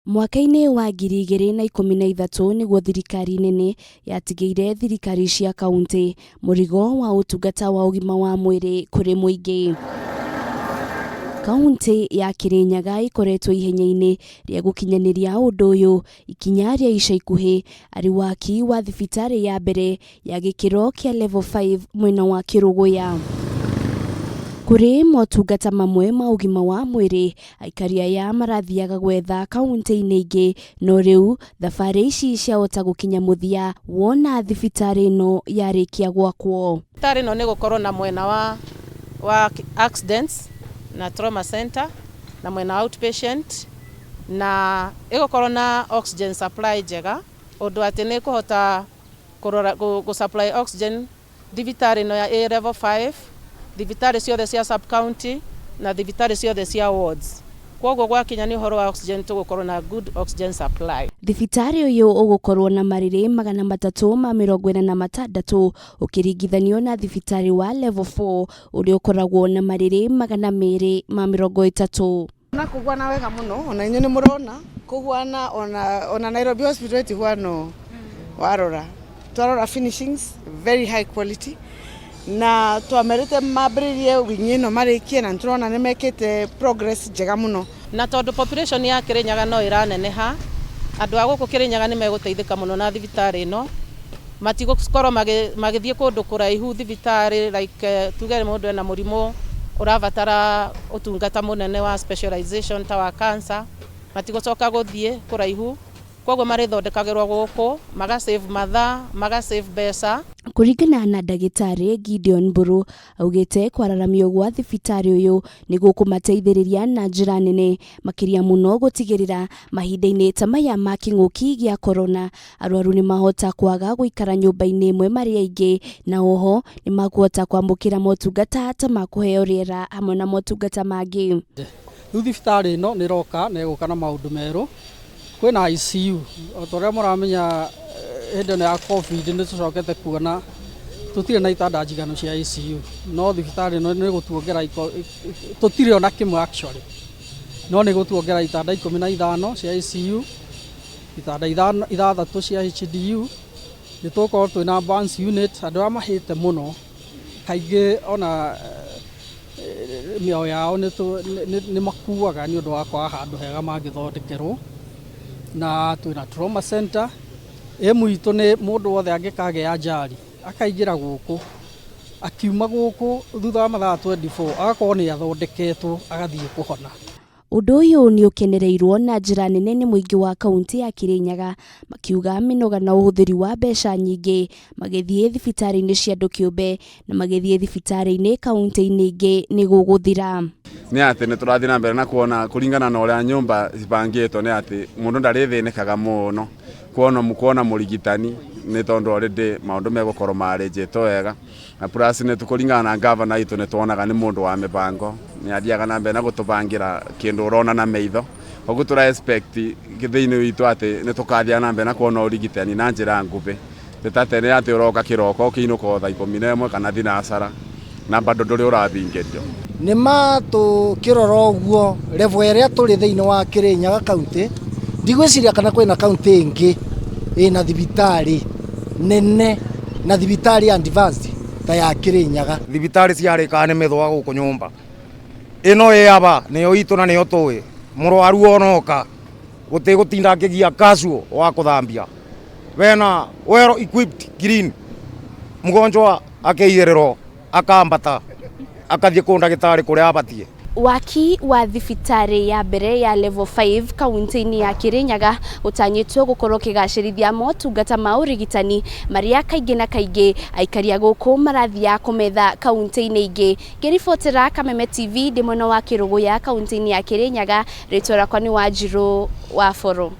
Mwaka-inĩ wa 2013 nĩguo thirikari nene yatigĩire thirikari cia kaunti mũrigo wa ũtungata wa ũgima wa mwĩrĩ kũrĩ mũingĩ. Kaunti ya Kirinyaga ikoretwo ihenya-inĩ rĩa gũkinyanĩria ũndũ ũyũ, ikinya rĩa ica ikuhĩ arĩ waki wa thibitarĩ ya mbere ya gĩkĩro kĩa level 5 mwena wa Kĩrũgũya. Kuri motungata mamwe ma ũgima wa mwĩrĩ, aikari aya marathiaga gwetha kaunti-inĩ ingĩ, no rĩu thabarĩ ici ciahota gũkinya mũthia wona thibitarĩ ĩno yarĩkia gwakwo. Thibitarĩ ĩno nĩ gũkorwo na mwena wa accidents na trauma center na mwena wa outpatient, na ĩgũkorwo na oxygen supply njega ũndũ atĩ nĩ kũhota supply oxygen thibitarĩ ĩno ya A level 5, thibitarĩ ciothe cia sub county na thibitarĩ ciothe cia wards. Kwoguo gwakinya nĩ ũhoro wa oxygen tũgũkorwo na good oxygen supply. Thibitarĩ ũyũ ũgũkorwo na marĩrĩ 346 ũkĩringithanio na thibitarĩ wa level 4 ũrĩa ũkoragwo na marĩrĩ 230. Na kũgwana wega mũno, ona inyuĩ nĩ mũrona kũgwana ona Nairobi hospital ĩtigwano warora. Twarora finishings very high quality, na twamerete mambĩrĩrie wing'i ĩno marĩkie, na tũrona nĩ mekĩte progress njega mũno. Na tondũ population ya Kirinyaga no ĩraneneha, andũ a gũkũ Kirinyaga nĩ megũteithĩka mũno na thibitarĩ ĩno. Matigũkorwo magĩthiĩ kũndũ kũraihu thibitarĩ, like tuge mũndũ ena mũrimũ ũrabatara ũtungata mũnene wa specialization ta wa cancer, matigũcoka gũthiĩ kũraihu. Kwoguo marĩthondekagĩrwo gũkũ, magasave mathaa, magasave mbeca. Kũringana na ndagĩtarĩ Gideon Mburu, augĩte kwararamio gwa thibitarĩ ũyũ nĩ gũkũmateithĩrĩria na njĩra nene, makĩria mũno gũtigĩrĩra mahinda-inĩ ta maya ma kĩng'ũki gĩa corona, arwaru nĩ mahota kwaga gũikara nyũmba-inĩ ĩmwe marĩ aingĩ, na oho nĩ makũhota kwamũkĩra motungata ta ma kũheo rĩera hamwe na motungata mangĩ. Rĩu thibitarĩ ĩno nĩ ĩroka na ĩgũka na maũndũ merũ. Kwĩna ICU, o torĩa mũramenya hĩndĩ ĩno ya COVID nĩ tũcokete kuona tũtirĩ na itanda njiganu cia ICU, no thibitarĩ ĩno nĩ gũtuongera tũtirĩ ona kĩmwe actually, no nĩ gũtuongera itanda 15 cia ICU, itanda 6 cia HDU, nĩ tũkorwo twĩna advance unit. Andũ arĩa mahĩte mũno kaingĩ ona mĩoyo yao nĩ makuaga nĩ ũndũ wa kwaga handũ hega mangĩthondekerwo, na twĩna trauma center. Emu itũ nĩ mũndũ wothe angĩkagĩa ajali akaingĩra gũkũ, akiuma gũkũ thutha wa mathaa 24 agakorwo nĩ athondeketwo agathiĩ kũhona. Ũndũ ũyũ nĩ ũkenereirwo na njĩra nene nĩ mũingĩ wa kaunti ya Kirinyaga, makiuga mĩnoga na ũhũthĩri wa mbeca nyingĩ magĩthiĩ thibitarĩ-inĩ cia andũ kĩũmbe na magĩthiĩ thibitarĩ-inĩ kaunti-inĩ ingĩ nĩ gũgũthira. Nĩ atĩ nĩ tũrathiĩ na mbere na kuona kũringana na ũrĩa nyũmba cibangĩtwo, nĩ atĩ mũndũ ndarĩthĩnĩkaga mũno kuona mũrigitani, nĩ tondũ already maũndũ megũkorwo marĩnjĩtwo wega, na plus nĩ tũkũringana na governor itũ nĩ tuonaga nĩ mũndũ wa mĩbango, nĩ athiaga na mbere na gũtũbangĩra kĩndũ ũrona na maitho. Ũguo tũra expect thĩinĩ witũ atĩ nĩ tũkathiaga na mbere na kuona ũrigitani na njĩra nguhĩ, tũtatene atĩ ũroka kĩroko ũkĩinũka thaa 11 kana thinacara na bado ndũrĩ ũrabingĩrio. Nĩ matũkĩrora ũguo level ĩrĩa tũrĩ thĩinĩ wa Kirinyaga kaunti, ndigwĩciria kana kwĩna kaunti ĩngĩ ĩna thibitarĩ nene na thibitarĩ advanced ta ya Kirinyaga. Thibitarĩ ciarĩkaga nĩ mĩthũa gũkũ nyũmba ĩno ĩaba nĩyo itũ na nĩyo tũĩ. Mũrwaru onoka gũtigũtinda akĩgia casual wa kũthambia, wena well equipped clean, mgonjwa akĩigĩrĩrwo akambata akathiĩ kũ ndagĩtarĩ kũrĩa abatie. Waki wa thibitarĩ ya mbere ya level 5 kaunti-inĩ ya Kirinyaga ũtanyĩtwo gũkorwo kĩgacĩrithia motungata ma ũrigitani marĩa kaingĩ na kaingĩ aikari a gũkũ marathiaga kũmetha kaunti-inĩ ingĩ. Ngĩribotera Kameme TV ndĩ mwena wa Kĩrũgũya kaunti-inĩ ya Kirinyaga, rĩtwa rĩakwa nĩ Wanjirũ wa Boro.